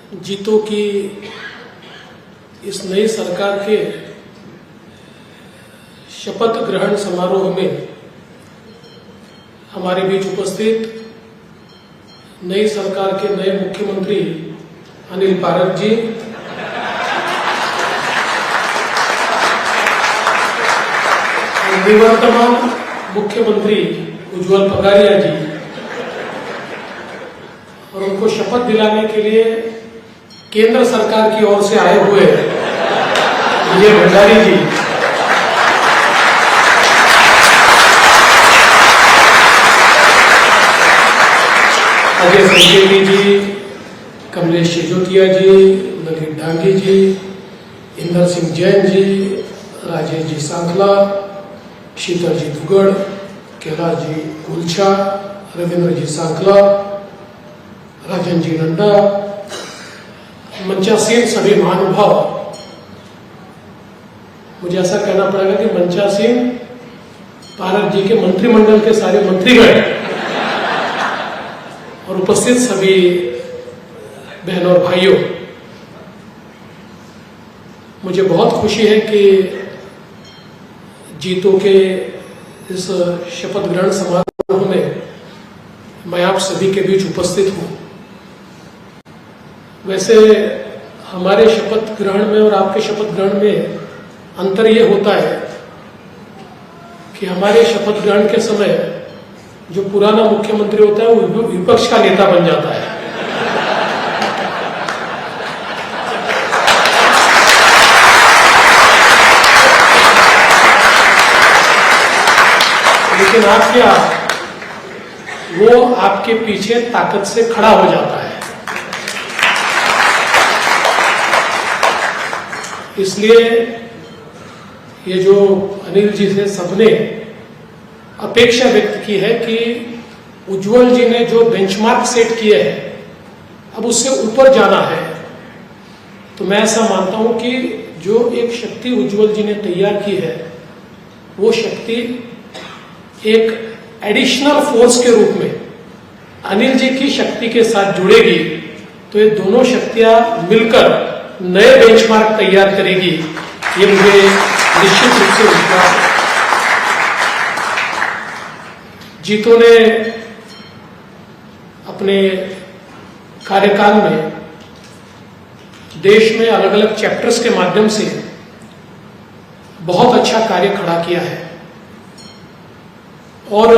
जीतों की इस नई सरकार के शपथ ग्रहण समारोह में हमारे बीच उपस्थित नई सरकार के नए मुख्यमंत्री अनिल पारख जी, निवर्तमान मुख्यमंत्री उज्ज्वल पगारिया जी और उनको शपथ दिलाने के लिए केंद्र सरकार की ओर से आए हुए विजय भंडारी जी, अजय संकेती जी, कमलेश सिजोतिया जी, ललित डांगी जी, इंदर सिंह जैन जी, राजेश जी सांखला, शीतल जी दुगड़, कैलाश जी गुलछा, रविंद्र जी सांखला, राजन जी नंदा, मंचासीन सभी महानुभाव। मुझे ऐसा कहना पड़ेगा कि मंचासीन पारख जी के मंत्रिमंडल के सारे मंत्रीगण और उपस्थित सभी बहनों और भाइयों, मुझे बहुत खुशी है कि जीतों के इस शपथ ग्रहण समारोह में मैं आप सभी के बीच उपस्थित हूं। वैसे हमारे शपथ ग्रहण में और आपके शपथ ग्रहण में अंतर यह होता है कि हमारे शपथ ग्रहण के समय जो पुराना मुख्यमंत्री होता है वो विपक्ष का नेता बन जाता है, लेकिन आप क्या, वो आपके पीछे ताकत से खड़ा हो जाता है। इसलिए ये जो अनिल जी से सबने अपेक्षा व्यक्त की है कि उज्ज्वल जी ने जो बेंचमार्क सेट किए हैं अब उससे ऊपर जाना है, तो मैं ऐसा मानता हूं कि जो एक शक्ति उज्ज्वल जी ने तैयार की है वो शक्ति एक एडिशनल फोर्स के रूप में अनिल जी की शक्ति के साथ जुड़ेगी, तो ये दोनों शक्तियां मिलकर नए बेंचमार्क तैयार करेगी, ये मुझे निश्चित रूप से विश्वास है। जीतों ने अपने कार्यकाल में देश में अलग अलग चैप्टर्स के माध्यम से बहुत अच्छा कार्य खड़ा किया है और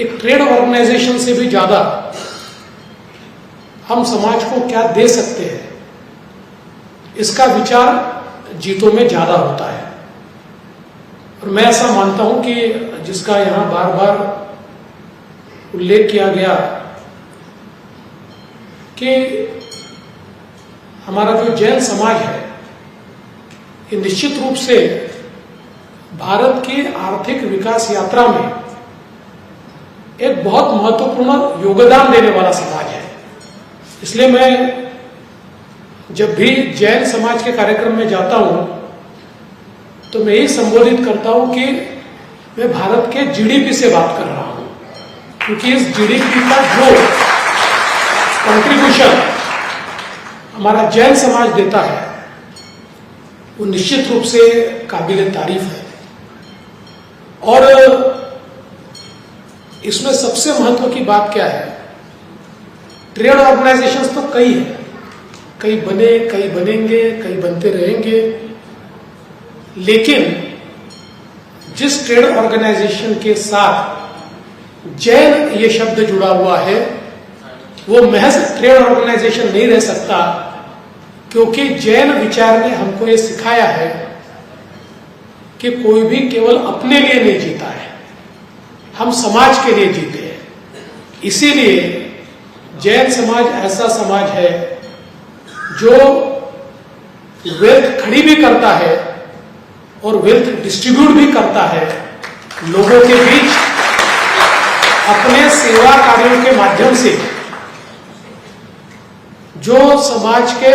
एक ट्रेड ऑर्गेनाइजेशन से भी ज्यादा हम समाज को क्या दे सकते हैं, इसका विचार जीतों में ज्यादा होता है। और मैं ऐसा मानता हूं कि जिसका यहां बार बार उल्लेख किया गया कि हमारा जो जैन समाज है ये निश्चित रूप से भारत की आर्थिक विकास यात्रा में एक बहुत महत्वपूर्ण योगदान देने वाला समाज है। इसलिए मैं जब भी जैन समाज के कार्यक्रम में जाता हूं तो मैं यही संबोधित करता हूं कि मैं भारत के जीडीपी से बात कर रहा हूं, क्योंकि इस जीडीपी का जो कंट्रीब्यूशन हमारा जैन समाज देता है वो निश्चित रूप से काबिले तारीफ है। और इसमें सबसे महत्व की बात क्या है, ट्रेड ऑर्गेनाइजेशंस तो कई है, कई बने, कई बनेंगे, कई बनते रहेंगे, लेकिन जिस ट्रेड ऑर्गेनाइजेशन के साथ जैन ये शब्द जुड़ा हुआ है वो महज ट्रेड ऑर्गेनाइजेशन नहीं रह सकता, क्योंकि जैन विचार ने हमको ये सिखाया है कि कोई भी केवल अपने लिए नहीं जीता है, हम समाज के लिए जीते हैं। इसीलिए जैन समाज ऐसा समाज है जो वेल्थ खड़ी भी करता है और वेल्थ डिस्ट्रीब्यूट भी करता है लोगों के बीच अपने सेवा कार्यों के माध्यम से। जो समाज के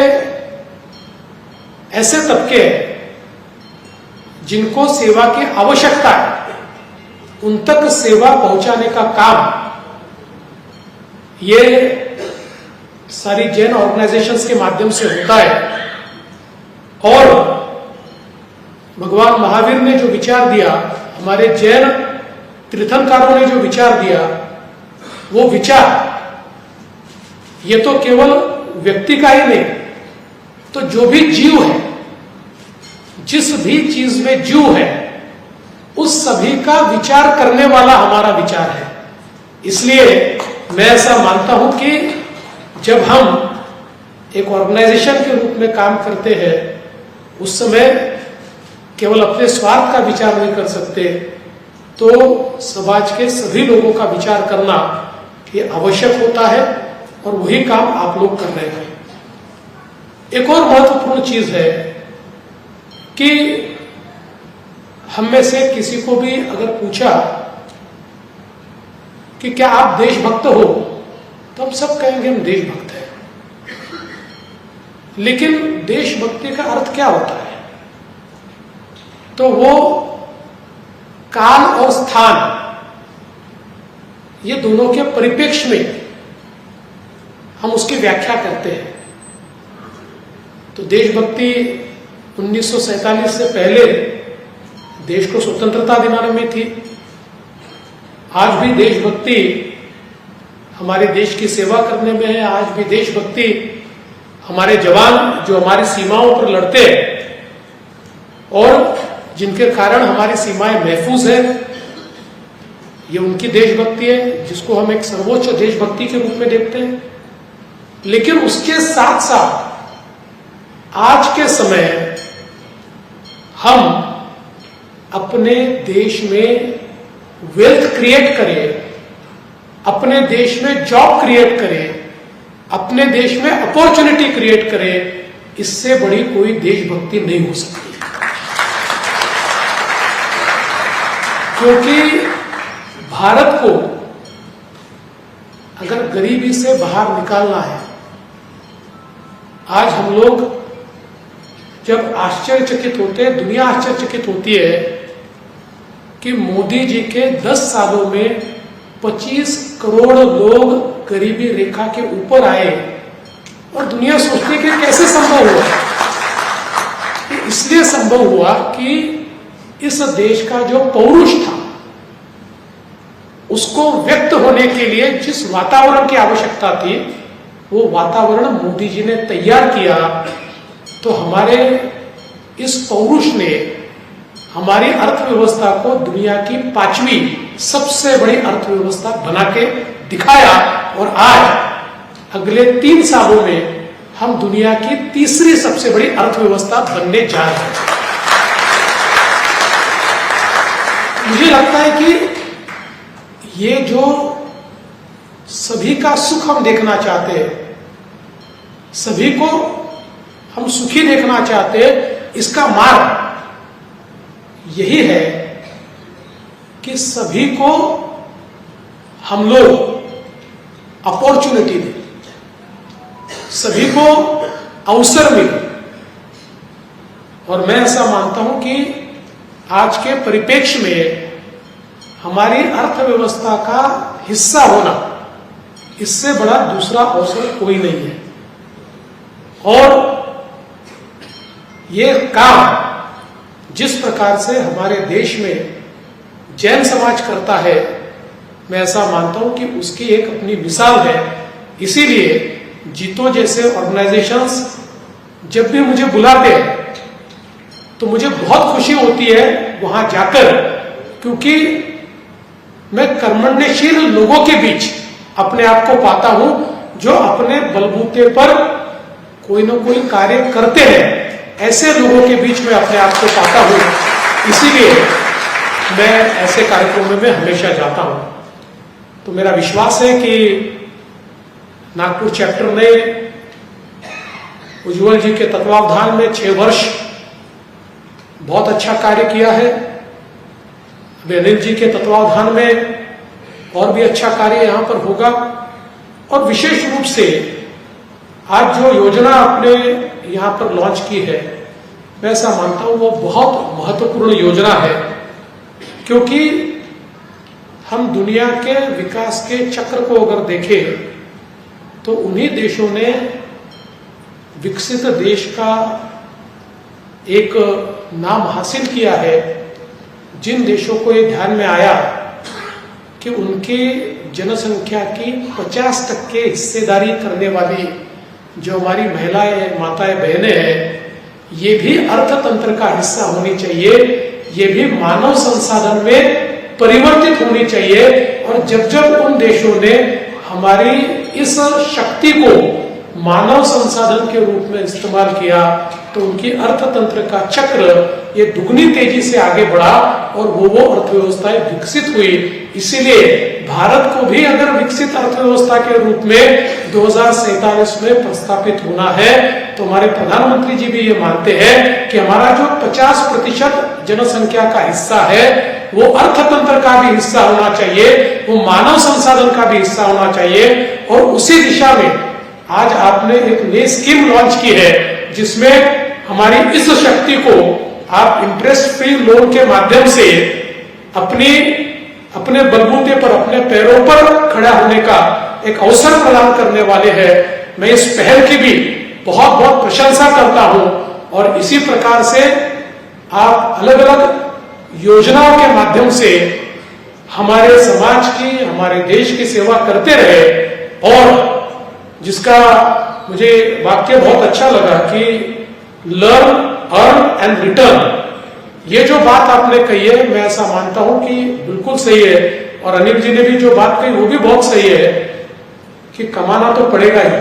ऐसे तबके जिनको सेवा की आवश्यकता है उन तक सेवा पहुंचाने का काम ये सारी जैन ऑर्गेनाइजेशंस के माध्यम से होता है। और भगवान महावीर ने जो विचार दिया, हमारे जैन तीर्थंकरों ने जो विचार दिया, वो विचार ये तो केवल व्यक्ति का ही नहीं, तो जो भी जीव है, जिस भी चीज में जीव है, उस सभी का विचार करने वाला हमारा विचार है। इसलिए मैं ऐसा मानता हूं कि जब हम एक ऑर्गेनाइजेशन के रूप में काम करते हैं, उस समय केवल अपने स्वार्थ का विचार नहीं कर सकते, तो समाज के सभी लोगों का विचार करना ये आवश्यक होता है, और वही काम आप लोग कर रहे हैं। एक और महत्वपूर्ण चीज है कि हम में से किसी को भी अगर पूछा कि क्या आप देशभक्त हो, तो हम सब कहेंगे हम देशभक्त हैं। लेकिन देशभक्ति का अर्थ क्या होता है? तो वो काल और स्थान, ये दोनों के परिप्रेक्ष्य में हम उसकी व्याख्या करते हैं। तो देशभक्ति 1947 से पहले देश को स्वतंत्रता दिलाने में थी। आज भी देशभक्ति हमारे देश की सेवा करने में है। आज भी देशभक्ति हमारे जवान जो हमारी सीमाओं पर लड़ते हैं और जिनके कारण हमारी सीमाएं महफूज है, ये उनकी देशभक्ति है, जिसको हम एक सर्वोच्च देशभक्ति के रूप में देखते हैं। लेकिन उसके साथ साथ आज के समय हम अपने देश में वेल्थ क्रिएट करें, अपने देश में जॉब क्रिएट करें, अपने देश में अपॉर्चुनिटी क्रिएट करें, इससे बड़ी कोई देशभक्ति नहीं हो सकती। क्योंकि भारत को अगर गरीबी से बाहर निकालना है, आज हम लोग जब आश्चर्यचकित होते हैं, दुनिया आश्चर्यचकित होती है कि मोदी जी के 10 सालों में 25 करोड़ लोग गरीबी रेखा के ऊपर आए, और दुनिया सोचती है कि कैसे संभव हुआ। इसलिए संभव हुआ कि इस देश का जो पौरुष था, उसको व्यक्त होने के लिए जिस वातावरण की आवश्यकता थी, वो वातावरण मोदी जी ने तैयार किया। तो हमारे इस पौरुष ने हमारी अर्थव्यवस्था को दुनिया की 5वीं सबसे बड़ी अर्थव्यवस्था बना के दिखाया, और आज अगले 3 सालों में हम दुनिया की 3री सबसे बड़ी अर्थव्यवस्था बनने जा रहे हैं। मुझे लगता है कि ये जो सभी का सुख हम देखना चाहते हैं, सभी को हम सुखी देखना चाहते हैं, इसका मार्ग यही है कि सभी को हम लोग अपॉर्चुनिटी दें, सभी को अवसर मिले। और मैं ऐसा मानता हूं कि आज के परिप्रेक्ष्य में हमारी अर्थव्यवस्था का हिस्सा होना, इससे बड़ा दूसरा अवसर कोई नहीं है। और ये काम जिस प्रकार से हमारे देश में जैन समाज करता है, मैं ऐसा मानता हूं कि उसकी एक अपनी मिसाल है। इसीलिए जीतो जैसे ऑर्गेनाइजेशंस जब भी मुझे बुलाते हैं तो मुझे बहुत खुशी होती है वहां जाकर, क्योंकि मैं कर्मण्यशील लोगों के बीच अपने आप को पाता हूं, जो अपने बलबूते पर कोई ना कोई कार्य करते हैं। ऐसे लोगों के बीच में अपने आप को पाता हूं, इसीलिए मैं ऐसे कार्यक्रमों में हमेशा जाता हूं। तो मेरा विश्वास है कि नागपुर चैप्टर ने उज्ज्वल जी के तत्वावधान में 6 वर्ष बहुत अच्छा कार्य किया है। अनिल जी के तत्वावधान में और भी अच्छा कार्य यहां पर होगा। और विशेष रूप से आज जो योजना आपने यहां पर लॉन्च की है, मैं ऐसा मानता हूं वो बहुत महत्वपूर्ण योजना है, क्योंकि हम दुनिया के विकास के चक्र को अगर देखें तो उन्हीं देशों ने विकसित देश का एक नाम हासिल किया है, जिन देशों को ये ध्यान में आया कि उनके जनसंख्या की 50% हिस्सेदारी करने वाली जो हमारी महिलाएं, माताएं, बहनें हैं, ये भी अर्थतंत्र का हिस्सा होनी चाहिए, ये भी मानव संसाधन में परिवर्तित होनी चाहिए। और जब जब उन देशों ने हमारी इस शक्ति को मानव संसाधन के रूप में इस्तेमाल किया तो उनकी अर्थतंत्र का चक्र ये दुगनी तेजी से आगे बढ़ा और वो अर्थव्यवस्थाएं विकसित हुई। इसीलिए भारत को भी अगर विकसित अर्थव्यवस्था के रूप में 2047 में प्रस्थापित होना है तो हमारे प्रधानमंत्री जी भी ये मानते हैं कि हमारा जो 50% जनसंख्या का हिस्सा है वो अर्थतंत्र का भी हिस्सा होना चाहिए, वो मानव संसाधन का भी हिस्सा होना चाहिए। और उसी दिशा में आज आपने एक नई स्कीम लॉन्च की है जिसमें हमारी इस शक्ति को आप इंटरेस्ट फ्री लोन के माध्यम से अपने बलबूते पर, अपने पैरों पर खड़ा होने का एक अवसर प्रदान करने वाले हैं। मैं इस पहल की भी बहुत बहुत प्रशंसा करता हूं और इसी प्रकार से आप अलग अलग योजनाओं के माध्यम से हमारे समाज की, हमारे देश की सेवा करते रहे। और जिसका मुझे वाक्य बहुत अच्छा लगा कि लर्न, अर्न एंड रिटर्न, ये जो बात आपने कही है मैं ऐसा मानता हूं कि बिल्कुल सही है। और अनिल जी ने भी जो बात कही वो भी बहुत सही है कि कमाना तो पड़ेगा ही,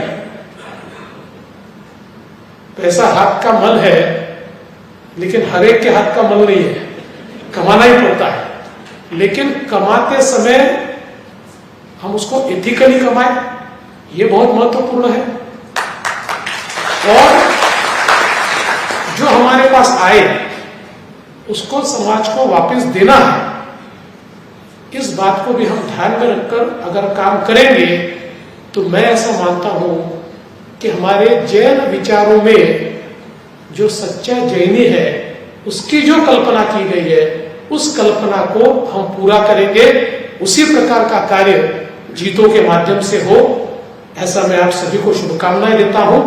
पैसा हाथ का मल है लेकिन हर एक के हाथ का मल नहीं है, कमाना ही पड़ता है। लेकिन कमाते समय हम उसको एथिकली कमाएं, ये बहुत महत्वपूर्ण है। और जो हमारे पास आए उसको समाज को वापस देना है, इस बात को भी हम ध्यान में रखकर अगर काम करेंगे तो मैं ऐसा मानता हूं कि हमारे जैन विचारों में जो सच्चा जैनी है उसकी जो कल्पना की गई है उस कल्पना को हम पूरा करेंगे। उसी प्रकार का कार्य जीतों के माध्यम से हो, ऐसा मैं आप सभी को शुभकामनाएं देता हूं।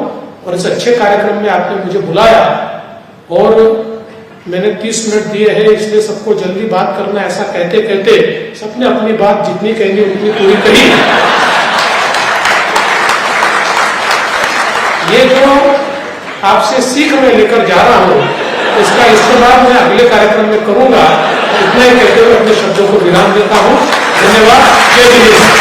और इस अच्छे कार्यक्रम में आपने मुझे बुलाया और मैंने 30 मिनट दिए हैं, इसलिए सबको जल्दी बात करना, ऐसा कहते कहते सबने अपनी बात जितनी कहनी उतनी पूरी करी। ये जो आपसे सीख मैं लेकर जा रहा हूं इसका इस्तेमाल मैं अगले कार्यक्रम में करूंगा। इतना ही कहते हुए अपने शब्दों को विराम देता हूं। धन्यवाद। जय हिंद।